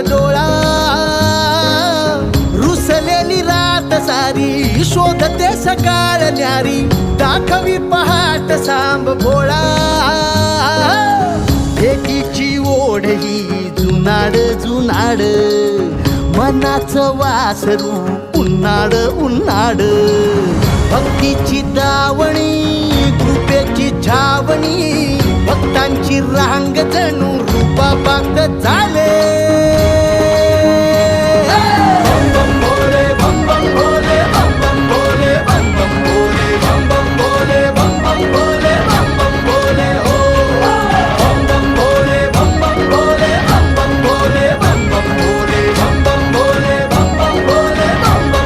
डोळा, रुसलेली रात सारी शोधते सकाळ न्यारी, दाखवी पहाट सांब भोळा. भेटीची ओढ ही जुनाड जुनाड, मनाचं वासरू उन्हाळ उन्हाळ. भक्तीची दावणी कृपेची छावणी, भक्तांची रांग जणू रूपाबाग झाले.